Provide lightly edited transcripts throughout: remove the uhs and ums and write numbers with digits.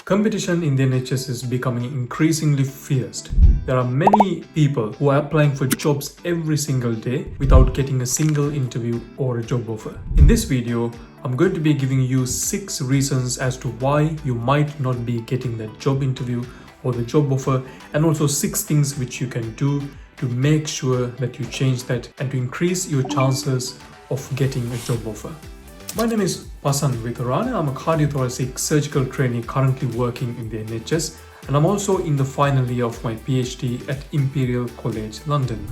Competition in the NHS is becoming increasingly fierce. There are many people who are applying for jobs every single day without getting a single interview or a job offer. In this video, I'm going to be giving you 6 reasons as to why you might not be getting that job interview or the job offer, and also 6 things which you can do to make sure that you change that and to increase your chances of getting a job offer. My name is Pasan Vikarana. I'm a cardiothoracic surgical trainee currently working in the NHS, and I'm also in the final year of my PhD at Imperial College London.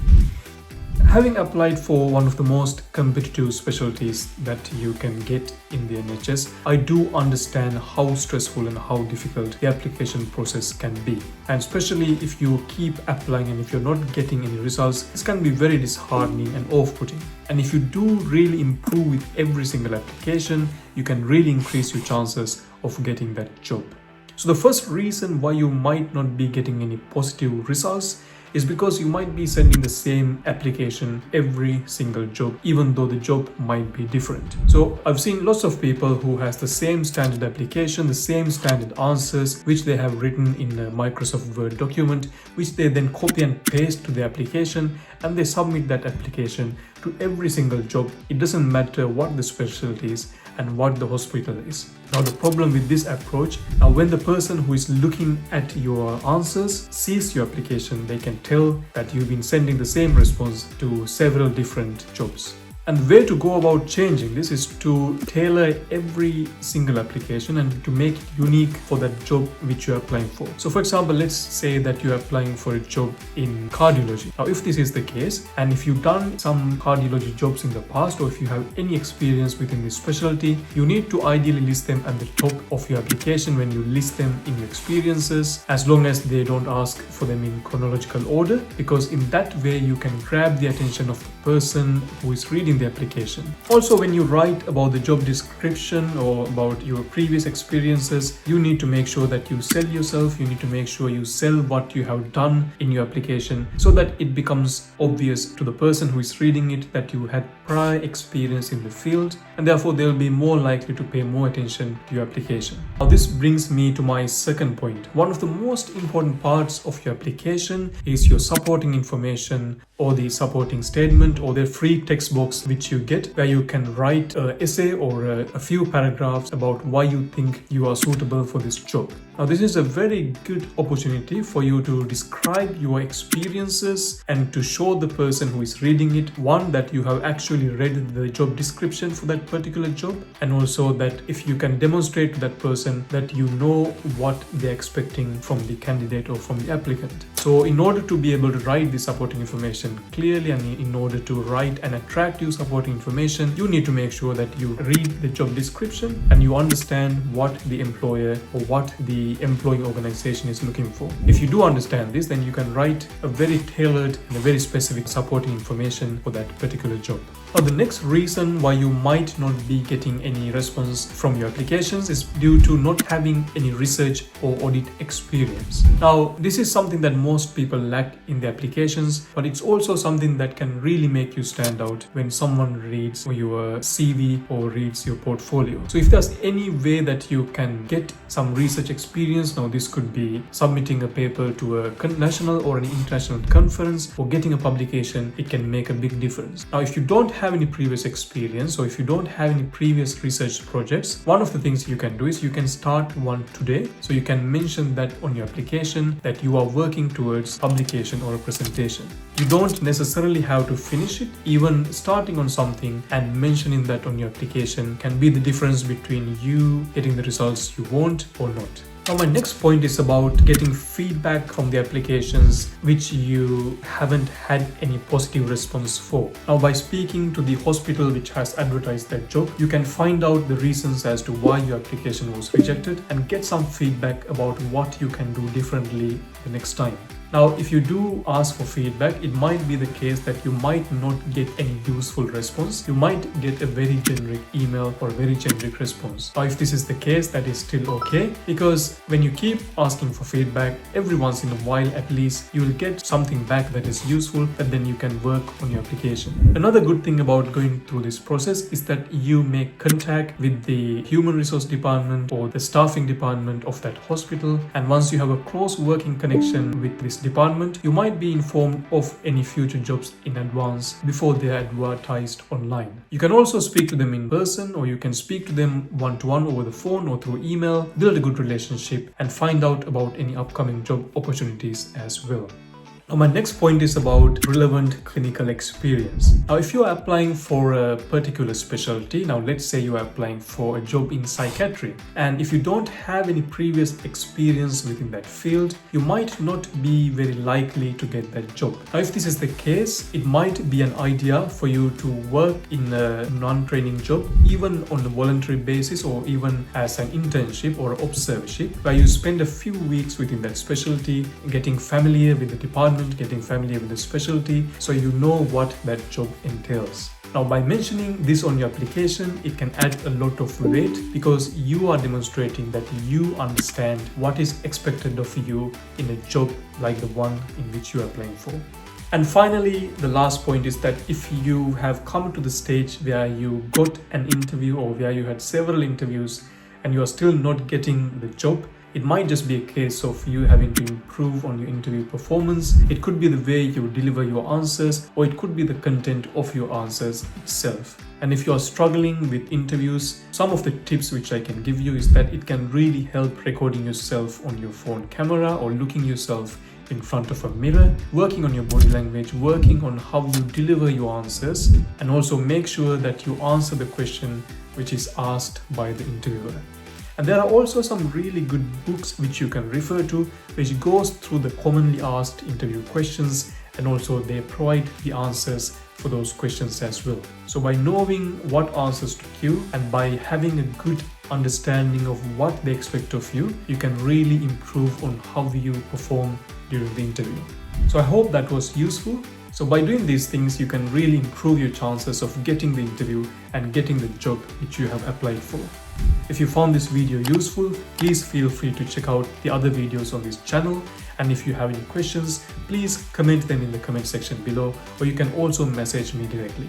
Having applied for one of the most competitive specialties that you can get in the NHS, I do understand how stressful and how difficult the application process can be. And especially if you keep applying and if you're not getting any results, this can be very disheartening and off-putting. And if you do really improve with every single application, you can really increase your chances of getting that job. So the first reason why you might not be getting any positive results is because you might be sending the same application every single job, even though the job might be different. So I've seen lots of people who has the same standard application, the same standard answers, which they have written in a Microsoft Word document, which they then copy and paste to the application, and they submit that application to every single job. It doesn't matter what the specialty is and what the hospital is. Now the problem with this approach, when the person who is looking at your answers sees your application, they can tell that you've been sending the same response to several different jobs. And the way to go about changing this is to tailor every single application and to make it unique for that job which you're applying for. So for example, let's say that you're applying for a job in cardiology. Now if this is the case, and if you've done some cardiology jobs in the past, or if you have any experience within this specialty, you need to ideally list them at the top of your application when you list them in your experiences, as long as they don't ask for them in chronological order, because in that way you can grab the attention of the person who is reading the application. Also, when you write about the job description or about your previous experiences, you need to make sure that you sell yourself. You need to make sure you sell what you have done in your application, so that it becomes obvious to the person who is reading it that you had prior experience in the field, and therefore they'll be more likely to pay more attention to your application. Now this brings me to my second point. One of the most important parts of your application is your supporting information, or the supporting statement, or the free text box which you get, where you can write an essay or a few paragraphs about why you think you are suitable for this job. Now this is a very good opportunity for you to describe your experiences and to show the person who is reading it, one, that you have actually read the job description for that particular job, and also that if you can demonstrate to that person that you know what they're expecting from the candidate or from the applicant. So in order to be able to write the supporting information clearly, and in order to write an attractive supporting information, you need to make sure that you read the job description and you understand what the employer or what the employing organization is looking for. If you do understand this, then you can write a very tailored and a very specific supporting information for that particular job. Now the next reason why you might not be getting any response from your applications is due to not having any research or audit experience. Now this is something that most people lack in the applications, but it's also something that can really make you stand out when someone reads your CV or reads your portfolio. So if there's any way that you can get some research experience, now this could be submitting a paper to a national or an international conference, or getting a publication, it can make a big difference. Now if you don't have any previous experience, or if you don't have any previous research projects, one of the things you can do is you can start one today. So you can mention that on your application that you are working towards publication or a presentation. You don't necessarily have to finish it. Even starting on something and mentioning that on your application can be the difference between you getting the results you want or not. Now my next point is about getting feedback from the applications which you haven't had any positive response for. Now by speaking to the hospital which has advertised that job, you can find out the reasons as to why your application was rejected and get some feedback about what you can do differently the next time. Now, if you do ask for feedback, it might be the case that you might not get any useful response. You might get a very generic email or a very generic response. Now, if this is the case, that is still okay, because when you keep asking for feedback, every once in a while at least, you will get something back that is useful, that then you can work on your application. Another good thing about going through this process is that you make contact with the human resource department or the staffing department of that hospital, and once you have a close working connection with this department, you might be informed of any future jobs in advance before they are advertised online. You can also speak to them in person, or you can speak to them one-to-one over the phone or through email, build a good relationship, and find out about any upcoming job opportunities as well. Now, my next point is about relevant clinical experience. Now, if you are applying for a particular specialty, now let's say you are applying for a job in psychiatry, and if you don't have any previous experience within that field, you might not be very likely to get that job. Now, if this is the case, it might be an idea for you to work in a non-training job, even on a voluntary basis or even as an internship or observership, where you spend a few weeks within that specialty, getting familiar with the department, getting familiar with the specialty, so you know what that job entails. Now, by mentioning this on your application, it can add a lot of weight because you are demonstrating that you understand what is expected of you in a job like the one in which you are applying for. And finally, the last point is that if you have come to the stage where you got an interview or where you had several interviews and you are still not getting the job, it might just be a case of you having to improve on your interview performance. It could be the way you deliver your answers, or it could be the content of your answers itself. And if you are struggling with interviews, some of the tips which I can give you is that it can really help recording yourself on your phone camera or looking yourself in front of a mirror, working on your body language, working on how you deliver your answers, and also make sure that you answer the question which is asked by the interviewer. And there are also some really good books which you can refer to, which goes through the commonly asked interview questions, and also they provide the answers for those questions as well. So by knowing what answers to give and by having a good understanding of what they expect of you, you can really improve on how you perform during the interview. So I hope that was useful. So by doing these things, you can really improve your chances of getting the interview and getting the job which you have applied for. If you found this video useful, please feel free to check out the other videos on this channel. And if you have any questions, please comment them in the comment section below, or you can also message me directly.